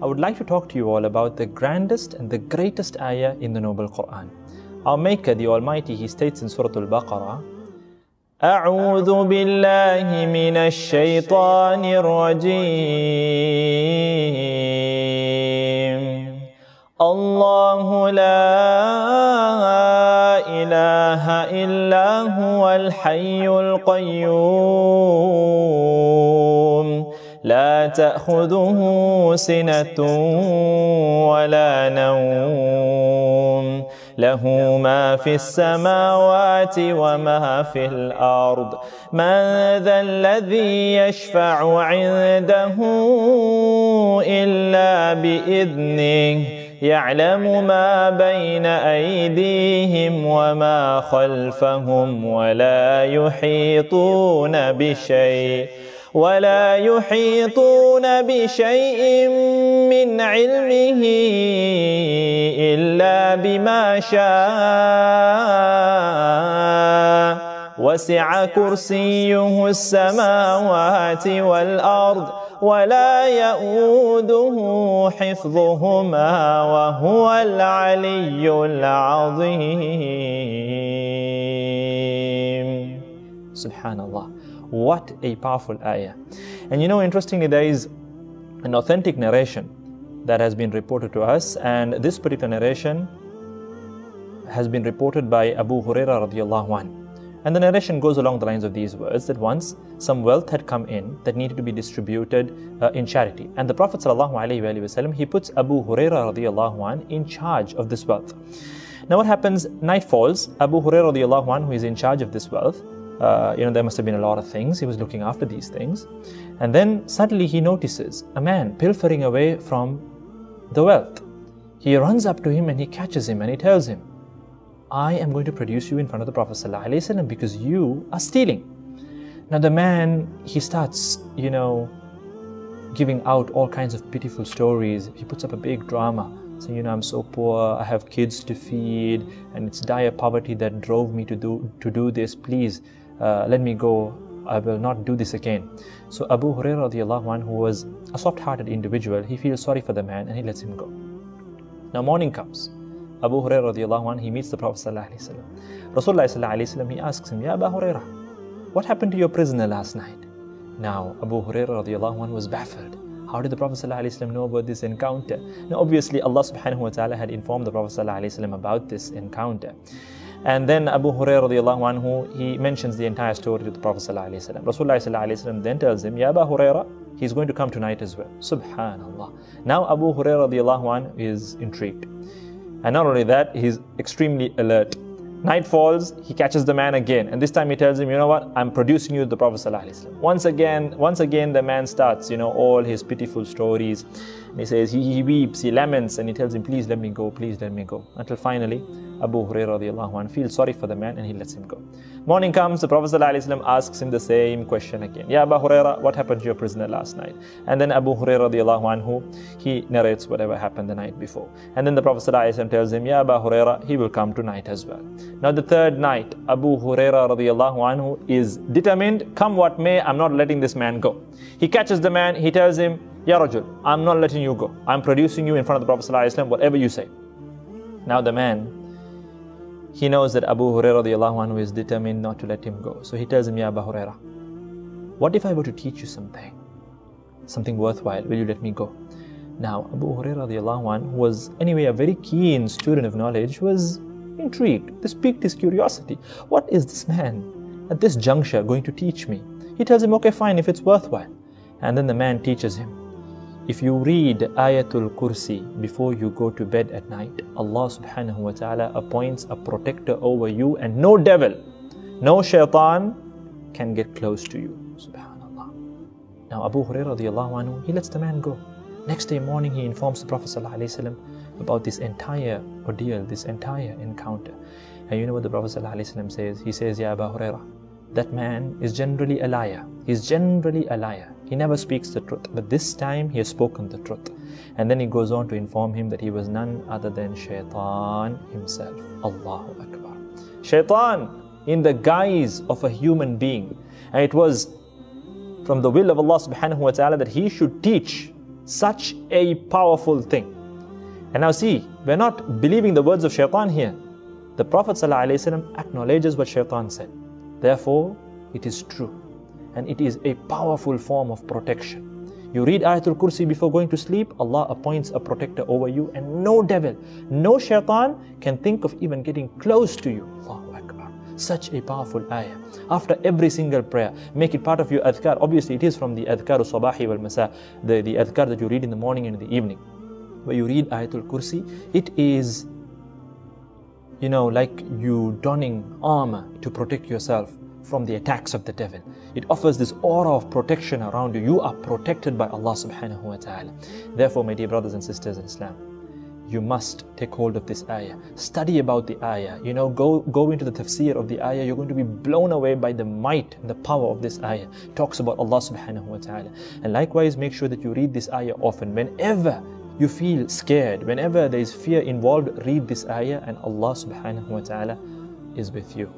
I would like to talk to you all about the grandest and the greatest ayah in the Noble Quran. Our Maker, the Almighty, He states in Surah Al-Baqarah, أعوذ بالله من الشيطان الرجيم الله لا إله إلا هو الحي القيوم لا تأخذه سنة ولا نوم له ما في السماوات وما في الأرض من ذا الذي يشفع عنده إلا بإذنه يعلم ما بين أيديهم وما خلفهم ولا يحيطون بشيء من علمه إلا بما شاء وسع كرسيه السماوات والأرض ولا يؤوده حفظهما وهو العلي العظيم. Subhanallah. What a powerful ayah. And you know, interestingly, there is an authentic narration that has been reported to us, and this particular narration has been reported by Abu Hurayrah radiallahu anhu. And the narration goes along the lines of these words, that once some wealth had come in that needed to be distributed in charity. And the Prophet sallallahu alaihi wasallam, he puts Abu Hurayrah radiallahu anhu in charge of this wealth. Now what happens, night falls, Abu Hurayrah radiallahu anhu, who is in charge of this wealth, there must have been a lot of things, he was looking after these things. And then suddenly he notices a man pilfering away from the wealth. He runs up to him and he catches him and he tells him, I am going to produce you in front of the Prophet ﷺ because you are stealing. Now the man, he starts, giving out all kinds of pitiful stories. He puts up a big drama, saying, I'm so poor, I have kids to feed, and it's dire poverty that drove me to do this. Please, let me go. I will not do this again. So Abu Hurairah radiallahu anhu, who was a soft-hearted individual, he feels sorry for the man and he lets him go. Now morning comes. Abu Hurairah radiallahu anhu, he meets the Prophet sallallahu alaihi wasallam. Rasulullah sallallahu alaihi wasallam, he asks him, Ya Abu Hurairah, what happened to your prisoner last night? Now Abu Hurairah radiallahu anhu was baffled. How did the Prophet sallallahu alaihi wasallam know about this encounter? Now obviously Allah subhanahu wa ta'ala had informed the Prophet sallallahu alaihi wasallam about this encounter. And then Abu Hurairah radiallahu anhu, he mentions the entire story to the Prophet sallallahu alaihi wasallam. Rasulullah sallallahu alaihi wasallam then tells him, Ya Abu Hurairah, he's going to come tonight as well. Subhanallah. Now Abu Hurairah radiallahu anhu is intrigued. And not only that, he's extremely alert. Night falls, he catches the man again. And this time he tells him, you know what, I'm producing you the Prophet ﷺ. Once again the man starts, all his pitiful stories. And he says, he weeps, he laments, and he tells him, please let me go, please let me go. Until finally, Abu Hurairah radiallahu anhu feels sorry for the man and he lets him go. Morning comes, the Prophet ﷺ asks him the same question again. Ya Abu Hurairah, what happened to your prisoner last night? And then Abu Hurairah radiallahu anhu, he narrates whatever happened the night before. And then the Prophet ﷺ tells him, Ya Abu Hurairah, he will come tonight as well. Now the third night, Abu Hurairah radiallahu anhu is determined, come what may, I'm not letting this man go. He catches the man, he tells him, Ya Rajul, I'm not letting you go. I'm producing you in front of the Prophet ﷺ, whatever you say. Now the man, he knows that Abu Hurairah radiallahu anhu is determined not to let him go. So he tells him, Ya Abu Hurairah, what if I were to teach you something worthwhile? Will you let me go? Now Abu Hurairah radiallahu anhu, who was anyway a very keen student of knowledge, was intrigued. This piqued his curiosity. What is this man at this juncture going to teach me? He tells him, okay, fine, if it's worthwhile. And then the man teaches him, if you read Ayatul Kursi before you go to bed at night, Allah subhanahu wa ta'ala appoints a protector over you, and no devil, no shaytan can get close to you. Subhanallah. Now Abu Hurairah radiallahu anhu, he lets the man go. Next day morning, he informs the Prophet sallallahu alaihi wasallam about this entire ordeal, this entire encounter. And you know what the Prophet sallallahu alaihi wasallam says? He says, Ya Abu Hurairah, that man is generally a liar. He's generally a liar. He never speaks the truth, but this time he has spoken the truth. And then he goes on to inform him that he was none other than shaytan himself. Allahu Akbar. Shaytan in the guise of a human being. And it was from the will of Allah subhanahu wa ta'ala that he should teach Such a powerful thing. And now see, we're not believing the words of shaytan here. The Prophet ﷺ acknowledges what shaytan said. Therefore, it is true. And it is a powerful form of protection. You read Ayatul Kursi before going to sleep, Allah appoints a protector over you, and no devil, no shaitan can think of even getting close to you. Allahu Akbar. Such a powerful ayah. After every single prayer, make it part of your adhkar. Obviously, it is from the adhkar sabahi wal masa, the adhkar that you read in the morning and in the evening. Where you read Ayatul Kursi, it is, like you donning armor to protect yourself from the attacks of the devil. It offers this aura of protection around you. You are protected by Allah subhanahu wa ta'ala. Therefore, my dear brothers and sisters in Islam, you must take hold of this ayah. Study about the ayah. Go into the tafsir of the ayah. You're going to be blown away by the might and the power of this ayah. It talks about Allah subhanahu wa ta'ala. And likewise, make sure that you read this ayah often. Whenever you feel scared, whenever there is fear involved, read this ayah and Allah subhanahu wa ta'ala is with you.